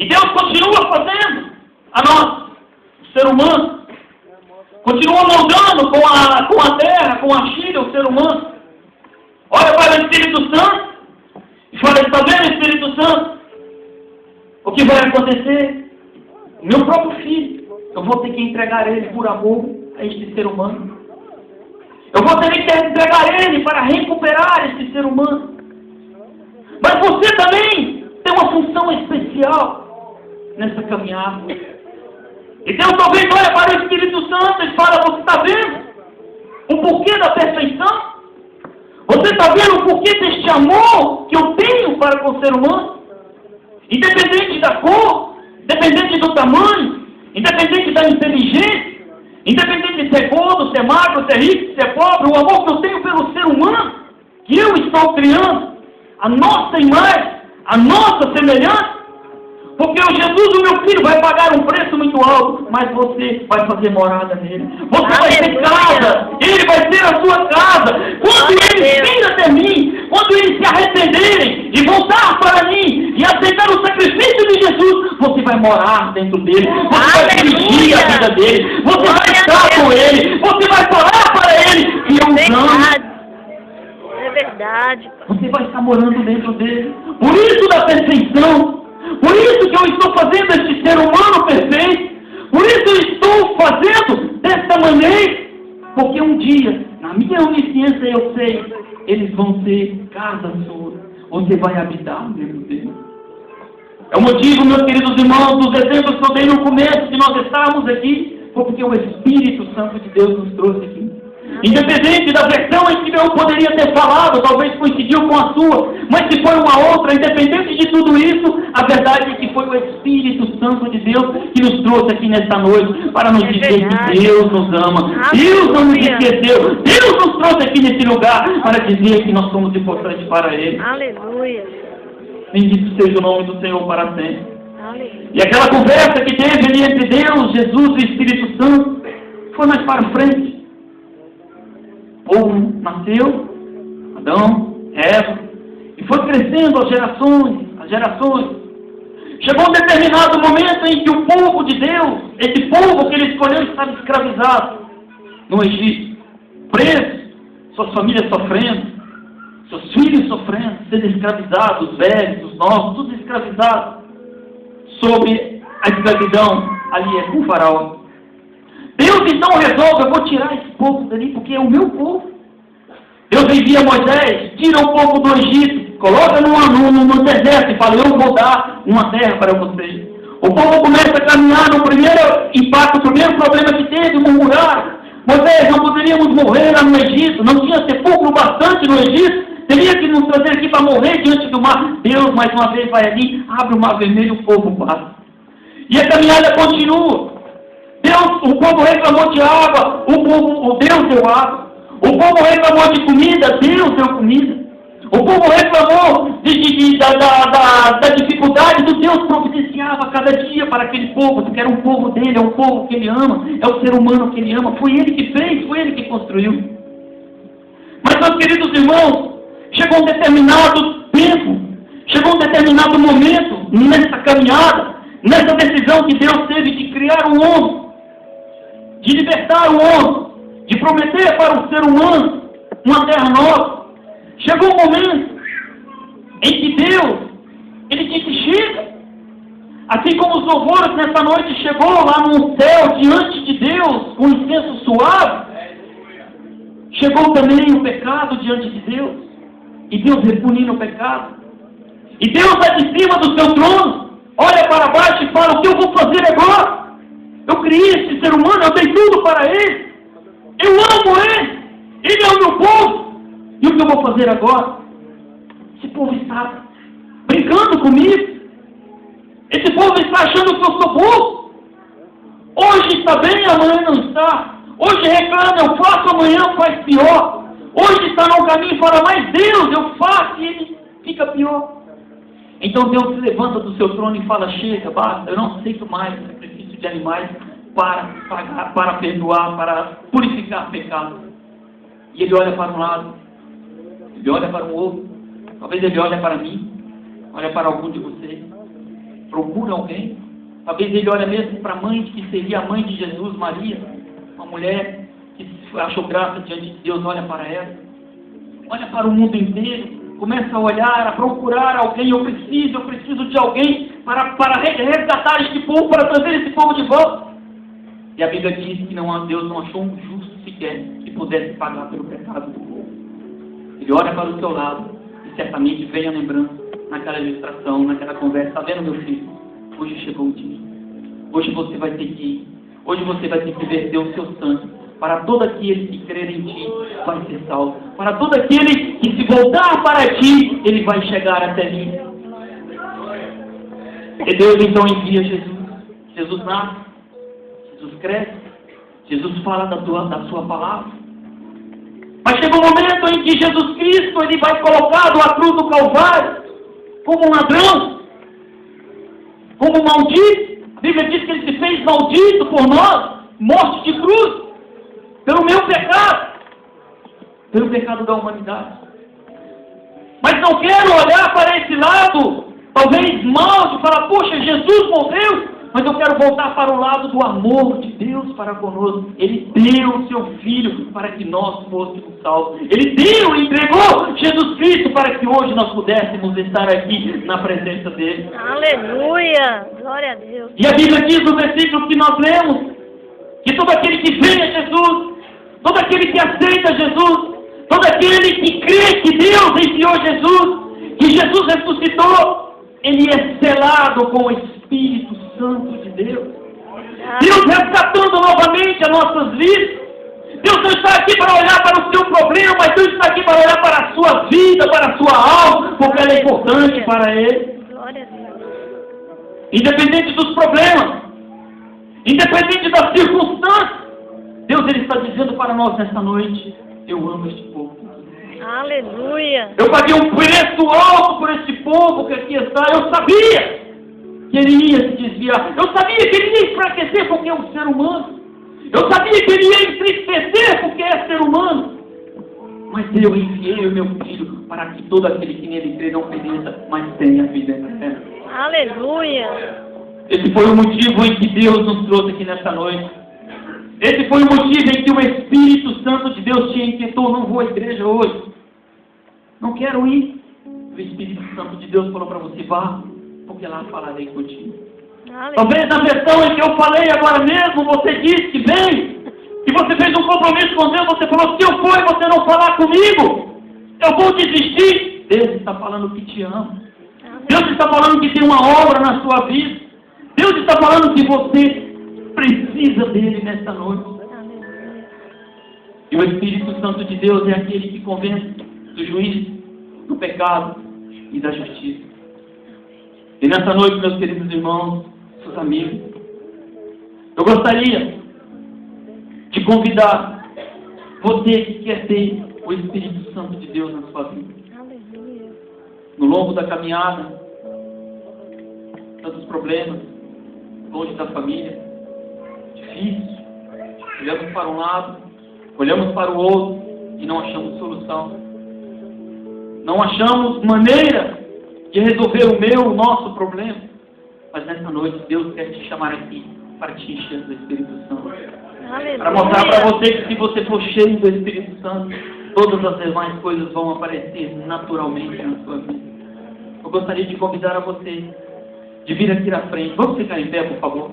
E Deus continua fazendo a nós, o ser humano. Continua moldando com a terra, com a China, o ser humano. Olha para o Espírito Santo e fala, está vendo, Espírito Santo? O que vai acontecer? Meu próprio filho, eu vou ter que entregar ele por amor a este ser humano. Eu vou ter que entregar ele para recuperar este ser humano. Mas você também tem uma função especial nessa caminhada. E Deus talvez olha para o Espírito Santo e fala, você está vendo o porquê da perfeição? Você está vendo o porquê deste amor que eu tenho para com o ser humano? Independente da cor, independente do tamanho, independente da inteligência, independente de ser gordo, ser magro, ser rico, ser pobre, o amor que eu tenho pelo ser humano, que eu estou criando, a nossa imagem, a nossa semelhança, porque o Jesus, o meu filho, vai pagar um preço muito alto, mas você vai fazer morada nele. Você vai ter casa, ele vai ter a sua casa. Quando eles virem até mim, quando eles se arrependerem e voltar para mim e aceitar o sacrifício de Jesus, você vai morar dentro dele, você vai dirigir a vida dele, você vai estar com ele, você vai falar para ele que eu amo. É verdade. Você vai estar morando dentro dele. Por isso da perfeição. Por isso que eu estou fazendo este ser humano perfeito. Por isso eu estou fazendo desta maneira. Porque um dia, na minha onisciência, eu sei, eles vão ter casa sua. Você vai habitar dentro dele. É o motivo, meus queridos irmãos, dos exemplos que eu dei no começo, de nós estarmos aqui, foi porque o Espírito Santo de Deus nos trouxe aqui. Independente da versão em que eu poderia ter falado, talvez coincidiu com a sua, mas se foi uma outra, independente de tudo isso, a verdade é que foi o Espírito Santo de Deus que nos trouxe aqui nesta noite, para nos dizer que Deus nos ama, Deus não nos esqueceu, Deus nos trouxe aqui nesse lugar para dizer que nós somos importantes para Ele. Aleluia. Bendito seja o nome do Senhor para sempre. Aleluia. E aquela conversa que teve ali entre Deus, Jesus e o Espírito Santo, foi mais para frente. O povo nasceu, Adão, Eva, e foi crescendo as gerações. Chegou um determinado momento em que o povo de Deus, esse povo que ele escolheu, estava escravizado no Egito, preso, suas famílias sofrendo, seus filhos sofrendo, sendo escravizados, os velhos, os novos, tudo escravizado, sob a escravidão ali com o faraó. Deus então resolve, eu vou tirar esse povo dali, porque é o meu povo. Deus envia Moisés, tira o povo do Egito, coloca no deserto e fala, eu vou dar uma terra para vocês. O povo começa a caminhar no primeiro impacto, o primeiro problema que teve, murmuraram. Moisés, não poderíamos morrer lá no Egito, não tinha sepulcro bastante no Egito, teria que nos trazer aqui para morrer diante do mar. Deus, mais uma vez, vai ali, abre o mar vermelho e o povo passa. E a caminhada continua. O povo reclamou de água, Deus deu água. O povo reclamou de comida, Deus deu comida. O povo reclamou da dificuldade, do Deus providenciava cada dia para aquele povo, porque era um povo dele, é um povo que ele ama, é o ser humano que ele ama, foi ele que fez, foi ele que construiu. Mas, meus queridos irmãos, chegou um determinado tempo, chegou um determinado momento nessa caminhada, nessa decisão que Deus teve de criar um homem, de libertar o homem, de prometer para o ser humano uma terra nova. Chegou um momento em que Deus, ele disse, chega. Assim como os louvores nessa noite chegou lá no céu, diante de Deus, com incenso suave, chegou também o pecado diante de Deus, e Deus repunindo o pecado. E Deus lá de cima do seu trono, olha para baixo e fala, o que eu vou fazer agora? Eu criei esse ser humano, eu dei tudo para ele. Eu amo ele. Ele é o meu povo. E o que eu vou fazer agora? Esse povo está brincando comigo. Esse povo está achando que eu sou bobo. Hoje está bem, amanhã não está. Hoje reclama, eu faço, amanhã faz pior. Hoje está no caminho e fala, mas Deus, eu faço, e ele fica pior. Então Deus se levanta do seu trono e fala, chega, basta, eu não aceito mais o sacrifício de animais para pagar, para perdoar, para purificar pecado. E ele olha para um lado, ele olha para o outro, talvez ele olhe para mim, olha para algum de vocês, procura alguém. Talvez ele olhe mesmo para a mãe, que seria a mãe de Jesus, Maria, uma mulher que achou graça diante de Deus, olha para ela. Olha para o mundo inteiro. Começa a olhar, a procurar alguém. Eu preciso de alguém para resgatar este povo, para trazer esse povo de volta. E a Bíblia diz que Deus não achou um justo sequer que pudesse pagar pelo pecado do povo. Ele olha para o seu lado e certamente vem a lembrança naquela ilustração, naquela conversa. Está vendo, meu filho? Hoje chegou o dia. Hoje você vai ter que ir. Hoje você vai ter que verter o seu sangue. Para todo aquele que crer em ti, vai ser salvo. Para todo aquele que se voltar para ti, ele vai chegar até mim. E Deus então envia Jesus. Jesus nasce. Jesus cresce. Jesus fala da sua palavra. Mas chega um momento em que Jesus Cristo ele vai colocado à cruz do Calvário como um ladrão, como um maldito. A Bíblia diz que ele se fez maldito por nós, morte de cruz, pelo meu pecado, pelo pecado da humanidade. Mas não quero olhar para esse lado, talvez mal, de falar, poxa, Jesus morreu, mas eu quero voltar para o lado do amor de Deus para conosco. Ele deu o seu Filho para que nós fôssemos salvos. Ele deu e entregou Jesus Cristo para que hoje nós pudéssemos estar aqui na presença dele. Aleluia! Glória a Deus. E a Bíblia diz no versículo que nós lemos, que todo aquele que vem a Jesus, todo aquele que aceita Jesus, todo aquele que crê que Deus enviou Jesus, que Jesus ressuscitou, ele é selado com o Espírito Santo de Deus. Deus resgatando novamente as nossas vidas. Deus não está aqui para olhar para o seu problema, mas Deus está aqui para olhar para a sua vida, para a sua alma, porque ela é importante para Ele. Glória a Deus. Independente dos problemas, independente das circunstâncias, Deus ele está dizendo para nós nesta noite, eu amo este povo. Aleluia. Eu paguei um preço alto por este povo que aqui está. Eu sabia que ele ia se desviar. Eu sabia que ele ia enfraquecer porque é um ser humano. Eu sabia que ele ia entristecer porque é ser humano. Mas eu enviei o meu Filho para que todo aquele que nele crê não pereça, mas tenha vida eterna. Aleluia. Esse foi o motivo em que Deus nos trouxe aqui nesta noite. Esse foi o motivo em que o Espírito Santo de Deus te inquietou. Não vou à igreja hoje. Não quero ir. O Espírito Santo de Deus falou para você, vá, porque lá falarei contigo. Aleluia. Talvez na versão em que eu falei agora mesmo, você disse que vem, que você fez um compromisso com Deus, você falou, se eu for e você não falar comigo, eu vou desistir. Deus está falando que te ama. Deus está falando que tem uma obra na sua vida. Deus está falando que você precisa dele nesta noite. E o Espírito Santo de Deus é aquele que convence do juízo, do pecado e da justiça. E nessa noite, meus queridos irmãos, seus amigos, eu gostaria de convidar você que quer ter o Espírito Santo de Deus na sua vida. Aleluia. No longo da caminhada, tantos problemas, longe da família, difícil, olhamos para um lado, olhamos para o outro e não achamos solução. Não achamos maneira de resolver o nosso problema. Mas nessa noite Deus quer te chamar aqui para te encher do Espírito Santo. Aleluia. Para mostrar para você que se você for cheio do Espírito Santo, todas as demais coisas vão aparecer naturalmente na sua vida. Eu gostaria de convidar a você de vir aqui na frente. Vamos ficar em pé, por favor?